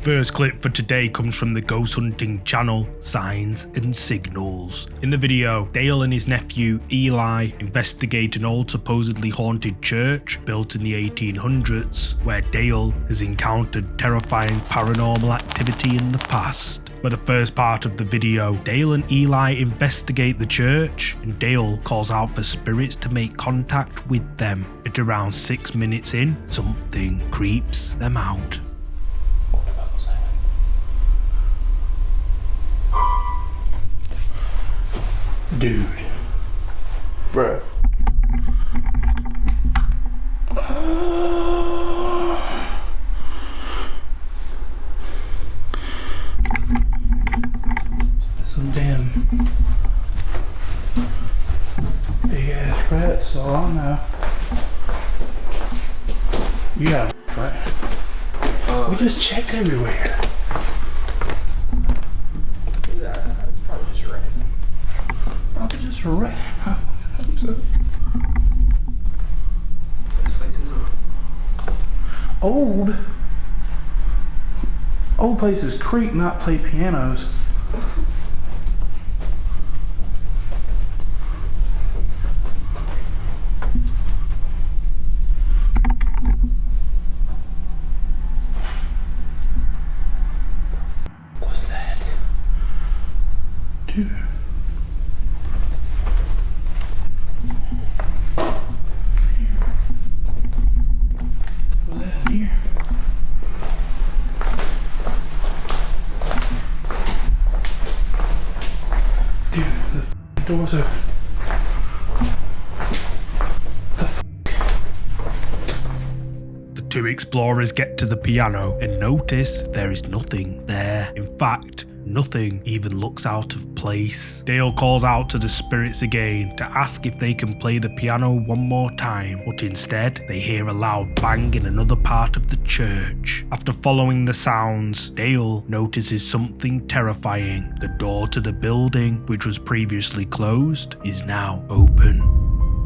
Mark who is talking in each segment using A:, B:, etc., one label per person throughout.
A: First clip for today comes from the ghost hunting channel Signs and Signals. In the video, Dale and his nephew Eli investigate an old supposedly haunted church built in the 1800s, where Dale has encountered terrifying paranormal activity in the past. For the first part of the video, Dale and Eli investigate the church, and Dale calls out for spirits to make contact with them. At around 6 minutes in, something creeps them out.
B: Dude. Bruh. Some damn big ass rats, so I don't know. You got it, right? We just checked everywhere. Just a rat. I hope so.
C: This place is
B: old places creak, not play pianos. What's that? Dude. Doors open.
A: The two explorers get to the piano and notice there is nothing there. In fact, nothing even looks out of place. Dale calls out to the spirits again to ask if they can play the piano one more time, but instead they hear a loud bang in another part of the church. After following the sounds, Dale notices something terrifying. The door to the building, which was previously closed, is now open.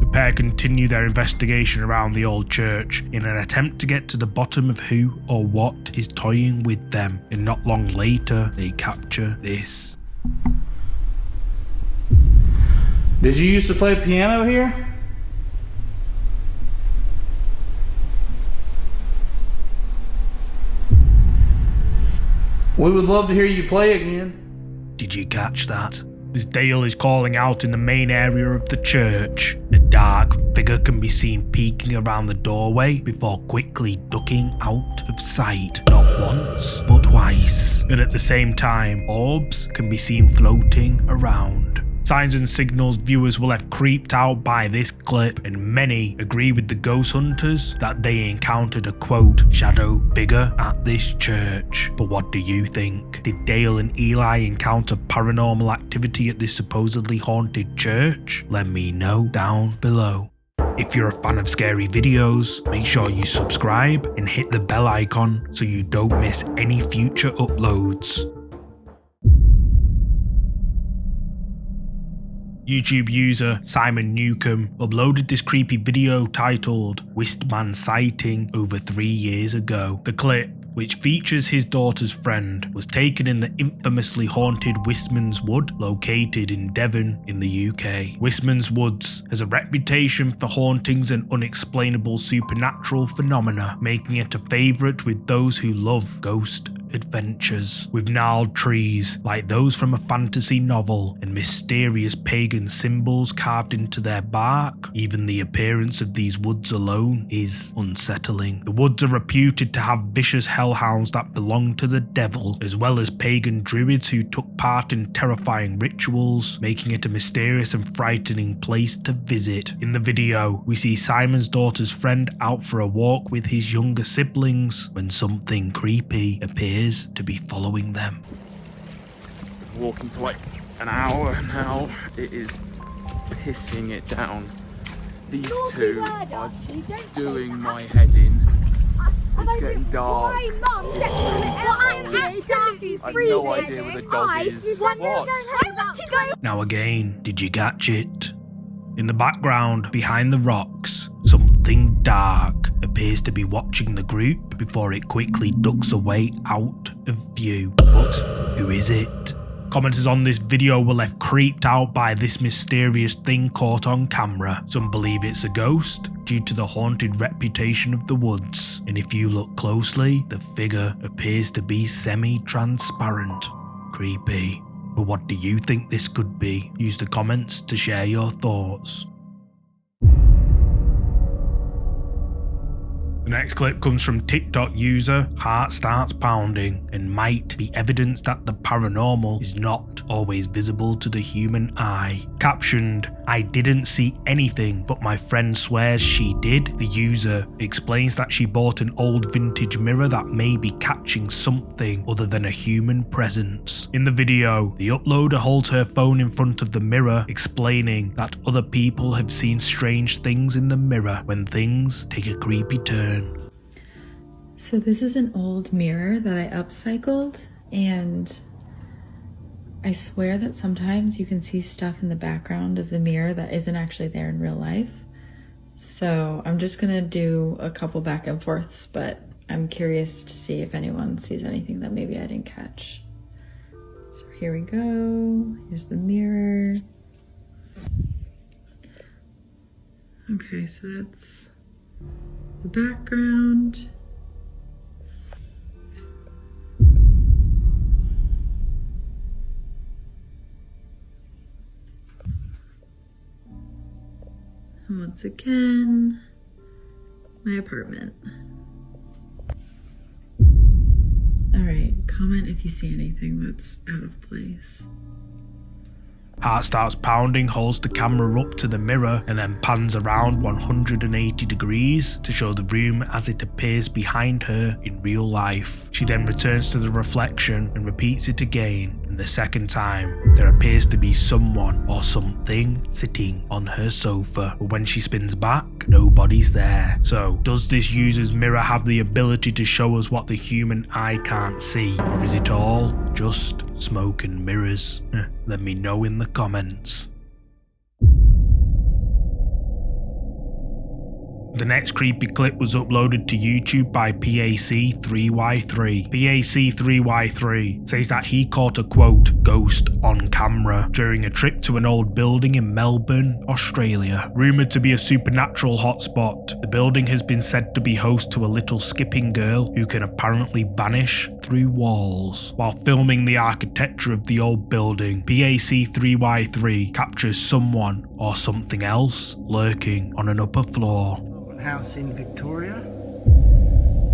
A: The pair continue their investigation around the old church in an attempt to get to the bottom of who or what is toying with them, and not long later they capture this.
B: Did you used to play piano here? We would love to hear you play again.
A: Did you catch that? As Dale is calling out in the main area of the church, a dark figure can be seen peeking around the doorway before quickly ducking out of sight, not once, but twice. And at the same time, orbs can be seen floating around. Signs and Signals viewers were left creeped out by this clip, and many agree with the ghost hunters that they encountered a quote shadow figure at this church. But what do you think? Did Dale and Eli encounter paranormal activity at this supposedly haunted church? Let me know down below. If you're a fan of scary videos, make sure you subscribe and hit the bell icon so you don't miss any future uploads. YouTube user Simon Newcomb uploaded this creepy video titled Wistman Sighting over 3 years ago. The clip, which features his daughter's friend, was taken in the infamously haunted Wistman's Wood, located in Devon in the UK. Wistman's Woods has a reputation for hauntings and unexplainable supernatural phenomena, making it a favourite with those who love ghost adventures. With gnarled trees like those from a fantasy novel and mysterious pagan symbols carved into their bark, even the appearance of these woods alone is unsettling. The woods are reputed to have vicious hellhounds that belong to the devil, as well as pagan druids who took part in terrifying rituals, making it a mysterious and frightening place to visit. In the video, we see Simon's daughter's friend out for a walk with his younger siblings when something creepy appears to be following them.
C: walking for like an hour now. It is pissing it down. These two are doing my head in. It's getting dark. I have no idea where the dog is. What?
A: Now again, did you catch it? In the background, behind the rocks, something dark appears appears to be watching the group before it quickly ducks away out of view. But who is it? Commenters on this video were left creeped out by this mysterious thing caught on camera. Some believe it's a ghost due to the haunted reputation of the woods, and if you look closely, the figure appears to be semi-transparent. Creepy. But what do you think this could be? Use the comments to share your thoughts. The next clip comes from TikTok user Heart Starts Pounding and might be evidence that the paranormal is not always visible to the human eye. Captioned, "I didn't see anything, but my friend swears she did." The user explains that she bought an old vintage mirror that may be catching something other than a human presence. In the video, the uploader holds her phone in front of the mirror, explaining that other people have seen strange things in the mirror when things take a creepy turn.
D: So this is an old mirror that I upcycled, and I swear that sometimes you can see stuff in the background of the mirror that isn't actually there in real life. So I'm just gonna do a couple back and forths, but I'm curious to see if anyone sees anything that maybe I didn't catch. So here we go. Here's the mirror. Okay, so that's the background. And once again, my apartment. Alright, comment if you see anything that's out of place.
A: Heart Starts Pounding holds the camera up to the mirror and then pans around 180 degrees to show the room as it appears behind her in real life. She then returns to the reflection and repeats it again, and the second time there appears to be someone or something sitting on her sofa, but when she spins back, nobody's there. So does this user's mirror have the ability to show us what the human eye can't see, or is it all just smoke and mirrors? Let me know in the comments. The next creepy clip was uploaded to YouTube by PAC3Y3. PAC3Y3 says that he caught a quote ghost on camera during a trip to an old building in Melbourne, Australia. Rumoured to be a supernatural hotspot, the building has been said to be host to a little skipping girl who can apparently vanish through walls. While filming the architecture of the old building, PAC3Y3 captures someone or something else lurking on an upper floor.
B: House in Victoria,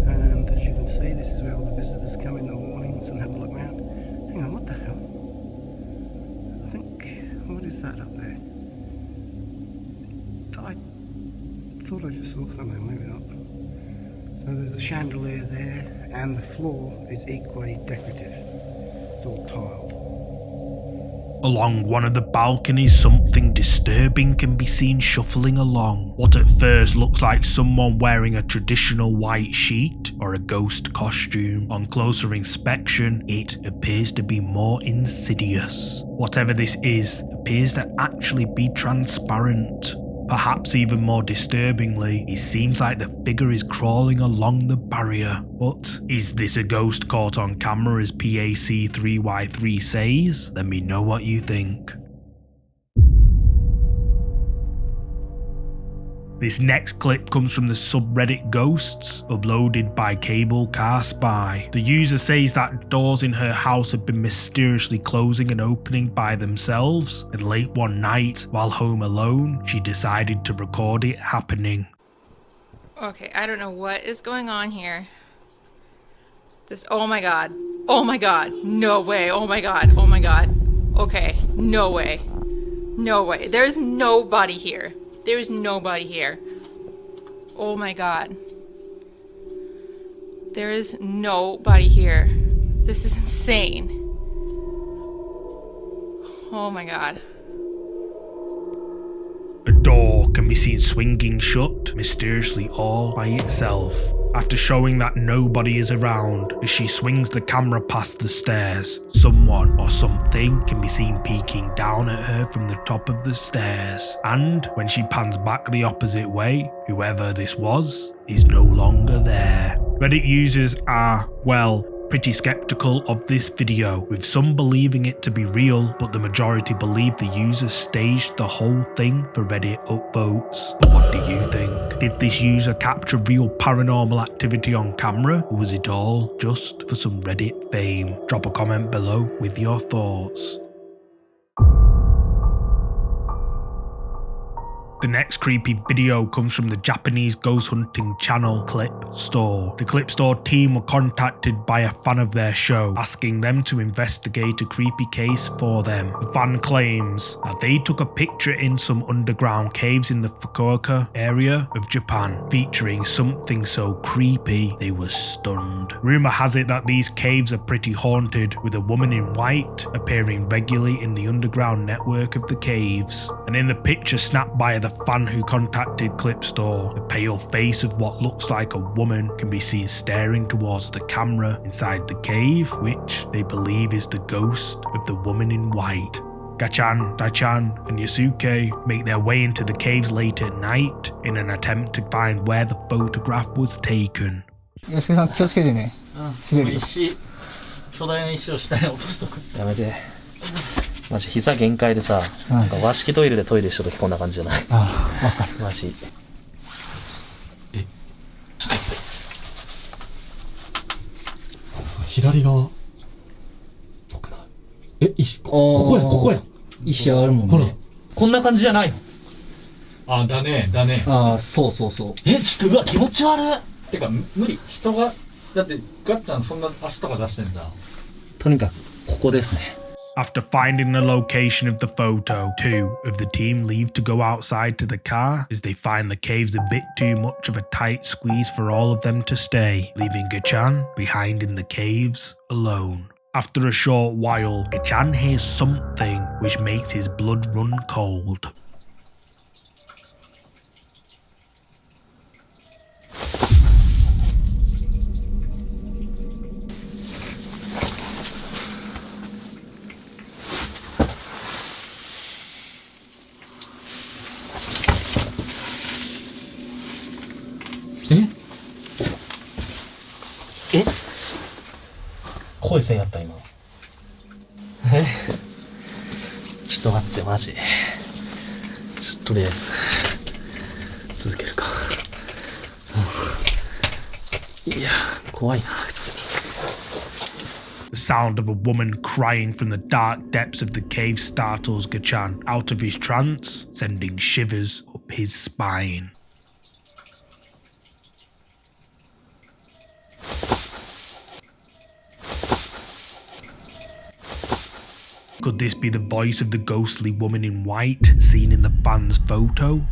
B: and as you can see, this is where all the visitors come in the mornings and have a look around. Hang on, what the hell? I think, what is that up there? I thought I just saw something, maybe not. So there's a chandelier there, and the floor is equally decorative. It's all tiled.
A: Along one of the balconies, something disturbing can be seen shuffling along. What at first looks like someone wearing a traditional white sheet or a ghost costume. On closer inspection, it appears to be more insidious. Whatever this is appears to actually be transparent. Perhaps even more disturbingly, it seems like the figure is crawling along the barrier. But is this a ghost caught on camera as PAC3Y3 says? Let me know what you think. This next clip comes from the subreddit Ghosts, uploaded by Cable Car Spy. The user says that doors in her house have been mysteriously closing and opening by themselves, and late one night, while home alone, she decided to record it happening.
E: Okay, I don't know what is going on here. Oh my god. Oh my god. No way. Oh my god. Oh my god. Okay, no way. No way. There's nobody here. There's nobody here. Oh my god. There is nobody here. This is insane. Oh my god.
A: A door can be seen swinging shut, mysteriously all by itself. After showing that nobody is around, as she swings the camera past the stairs, someone or something can be seen peeking down at her from the top of the stairs. And when she pans back the opposite way, whoever this was is no longer there. Reddit users are, well, pretty skeptical of this video, with some believing it to be real, but the majority believe the user staged the whole thing for Reddit upvotes. But what do you think? Did this user capture real paranormal activity on camera, or was it all just for some Reddit fame? Drop a comment below with your thoughts. The next creepy video comes from the Japanese ghost hunting channel Clip Store. The Clip Store team were contacted by a fan of their show, asking them to investigate a creepy case for them. The fan claims that they took a picture in some underground caves in the Fukuoka area of Japan, featuring something so creepy they were stunned. Rumor has it that these caves are pretty haunted, with a woman in white appearing regularly in the underground network of the caves. And in the picture snapped by the fan who contacted Clip Store, the pale face of what looks like a woman can be seen staring towards the camera inside the cave, which they believe is the ghost of the woman in white. Gachan, Daichan, and Yasuke make their way into the caves late at night in an attempt to find where the photograph was taken.
F: 安助さん気をつけてね。滑るよ。
G: 巨大な石を下に落とすとか。
H: やめて。マジ膝限界でさ、なんか和式トイレでトイレした時こんな感じじゃない？
F: ああ、わかる。
H: マジ。
G: え、ちょっと待って。左側。どこかな。え、石。ここや、ここや。
F: 石あるもんね。
G: ほら、こんな感じじゃないの。あ、だね、だね。
F: ああ、そうそうそう。
G: え、ちょっとうわ、気持ち悪い。てか、無理。人が、だってガッちゃんそんな足とか出してんじゃん。
H: とにかくここですね。
A: After finding the location of the photo, two of the team leave to go outside to the car as they find the caves a bit too much of a tight squeeze for all of them to stay, leaving Gachan behind in the caves alone. After a short while, Gachan hears something which makes his blood run cold.
G: Eh?
H: え？濃い線やった今。ちょっと待ってマジ。とりあえず続けるか。いや怖いな普通に。
A: The sound of a woman crying from the dark depths of the cave startles Gachan out of his trance, sending shivers up his spine. Could this be the voice of the ghostly woman in white seen in the fan's photo?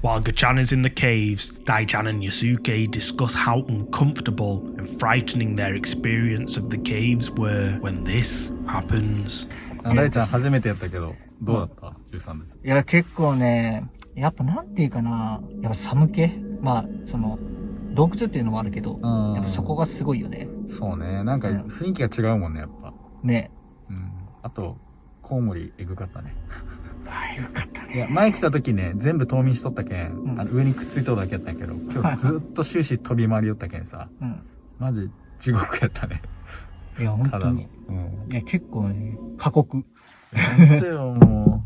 A: While Gachan is in the caves, Daichan and Yasuke discuss how uncomfortable and frightening their experience of the caves were when this happens.
G: 大ちゃん初めてやったけど、どうだった ?13 です。
F: いや、結構ね、やっぱなんていうかな、やっぱ寒気まあ、その、洞窟っていうのもあるけど、やっぱそこがすごいよね。
G: そうね。なんか雰囲気が違うもんね、やっぱ。
F: ね。
G: うん。あと、コウモリエグかったね。
F: よかったね。
G: いや、前来た時ね、全部冬眠しとったけん、上にくっついとるだけやったんやけど、今日ずっと終始飛び回りよったけんさ、マジ地獄やったね。
F: いや、本当に。いや、結構ね、過酷。
G: なんでよ、も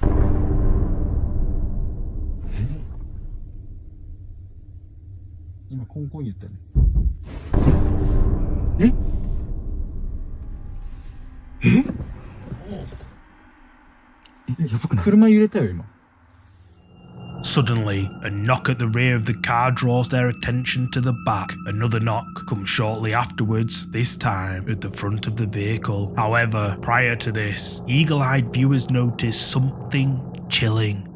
G: う。今、コンコン言ったよね。やばくない？車揺れたよ、今。
A: Suddenly, a knock at the rear of the car draws their attention to the back. Another knock comes shortly afterwards, this time at the front of the vehicle. However, prior to this, eagle-eyed viewers notice something chilling.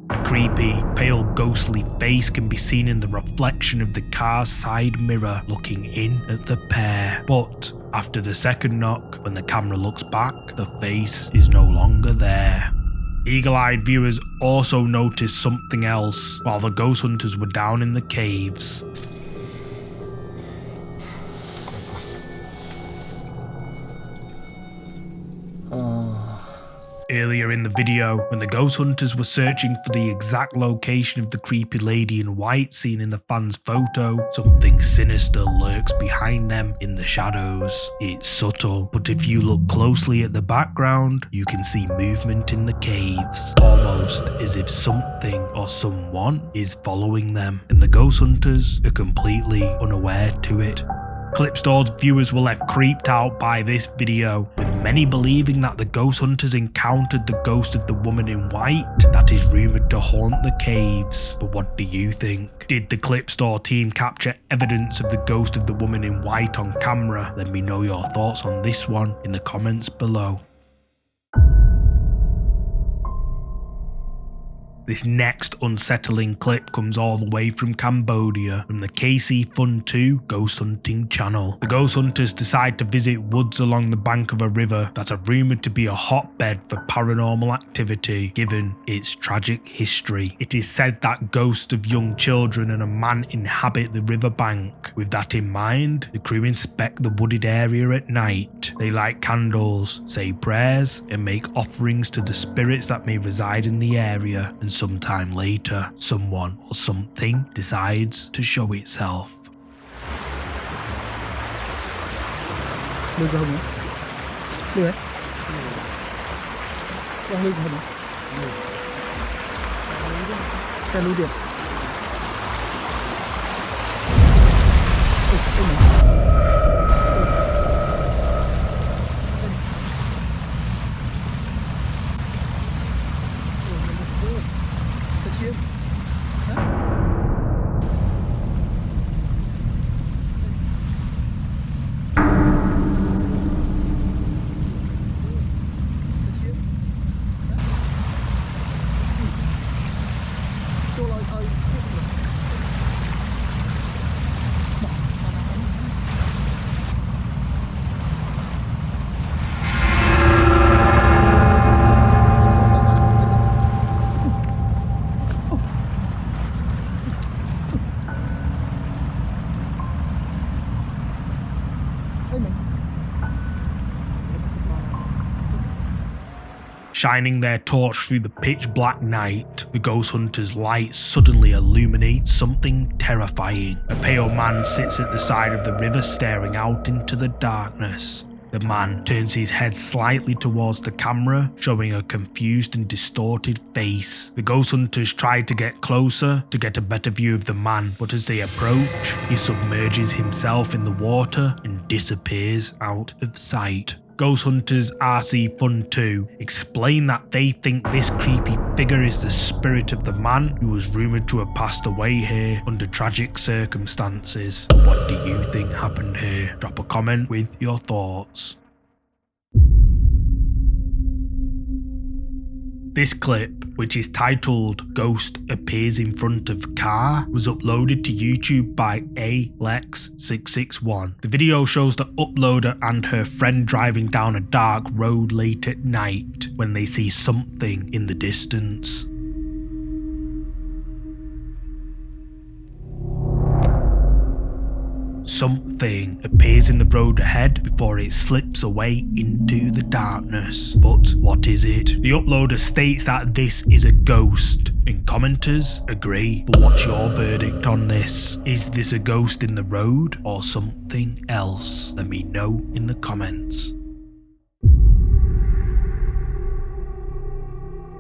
A: A creepy, pale, ghostly face can be seen in the reflection of the car's side mirror looking in at the pair. But after the second knock, when the camera looks back, the face is no longer there. Eagle-eyed viewers also noticed something else while the ghost hunters were down in the caves. Earlier in the video, when the ghost hunters were searching for the exact location of the creepy lady in white seen in the fan's photo, something sinister lurks behind them in the shadows. It's subtle, but if you look closely at the background, you can see movement in the caves, almost as if something or someone is following them, and the ghost hunters are completely unaware to it. Clipstore's viewers were left creeped out by this video, with many believing that the ghost hunters encountered the ghost of the woman in white that is rumoured to haunt the caves. But what do you think? Did the Clipstore team capture evidence of the ghost of the woman in white on camera? Let me know your thoughts on this one in the comments below. This next unsettling clip comes all the way from Cambodia, from the KC Fun 2 Ghost Hunting channel. The ghost hunters decide to visit woods along the bank of a river that are rumoured to be a hotbed for paranormal activity, given its tragic history. It is said that ghosts of young children and a man inhabit the riverbank. With that in mind, the crew inspect the wooded area at night. They light candles, say prayers, and make offerings to the spirits that may reside in the area, and sometime later, someone or something decides to show itself. Shining their torch through the pitch black night, the ghost hunter's light suddenly illuminates something terrifying. A pale man sits at the side of the river staring out into the darkness. The man turns his head slightly towards the camera, showing a confused and distorted face. The ghost hunters try to get closer to get a better view of the man, but as they approach, he submerges himself in the water and disappears out of sight. Ghost Hunters RC Fun 2 explain that they think this creepy figure is the spirit of the man who was rumoured to have passed away here under tragic circumstances. What do you think happened here? Drop a comment with your thoughts. This clip, which is titled Ghost Appears in Front of Car, was uploaded to YouTube by Alex661. The video shows the uploader and her friend driving down a dark road late at night when they see something in the distance. Something appears in the road ahead before it slips away into the darkness. But what is it? The uploader states that this is a ghost, and commenters agree. But what's your verdict on this? Is this a ghost in the road or something else? Let me know in the comments.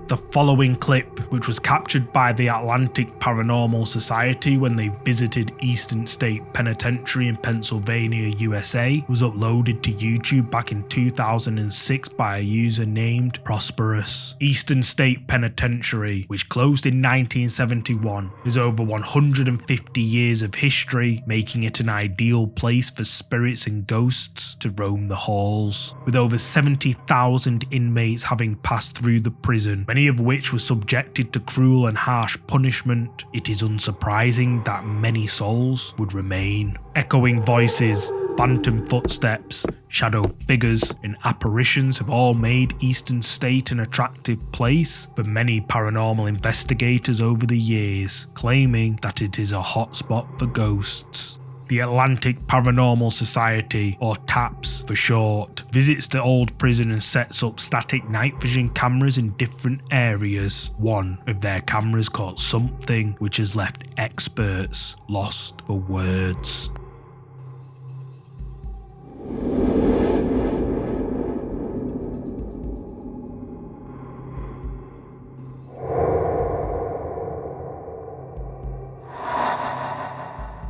A: The following clip, which was captured by the Atlantic Paranormal Society when they visited Eastern State Penitentiary in Pennsylvania, USA, was uploaded to YouTube back in 2006 by a user named Prosperous. Eastern State Penitentiary, which closed in 1971, has over 150 years of history, making it an ideal place for spirits and ghosts to roam the halls. With over 70,000 inmates having passed through the prison, many of which were subjected to cruel and harsh punishment, it is unsurprising that many souls would remain. Echoing voices, phantom footsteps, shadow figures, and apparitions have all made Eastern State an attractive place for many paranormal investigators over the years, claiming that it is a hotspot for ghosts. The Atlantic Paranormal Society, or TAPS for short, visits the old prison and sets up static night vision cameras in different areas. One of their cameras caught something which has left experts lost for words.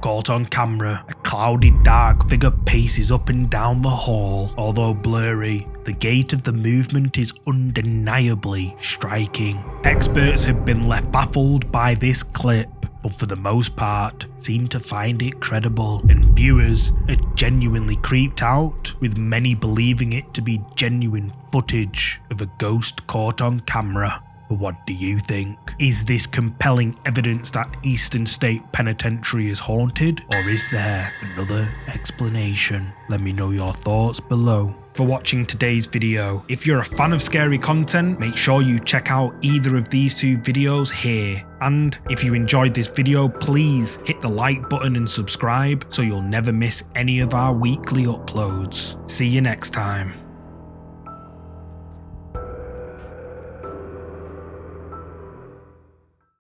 A: Caught on camera, a cloudy dark figure paces up and down the hall. Although blurry, the gait of the movement is undeniably striking. Experts have been left baffled by this clip, but for the most part seem to find it credible, and viewers are genuinely creeped out, with many believing it to be genuine footage of a ghost caught on camera. But what do you think? Is this compelling evidence that Eastern State Penitentiary is haunted, or is there another explanation? Let me know your thoughts below. For watching today's video. If you're a fan of scary content, make sure you check out either of these two videos here. And if you enjoyed this video, please hit the like button and subscribe so you'll never miss any of our weekly uploads. See you next time.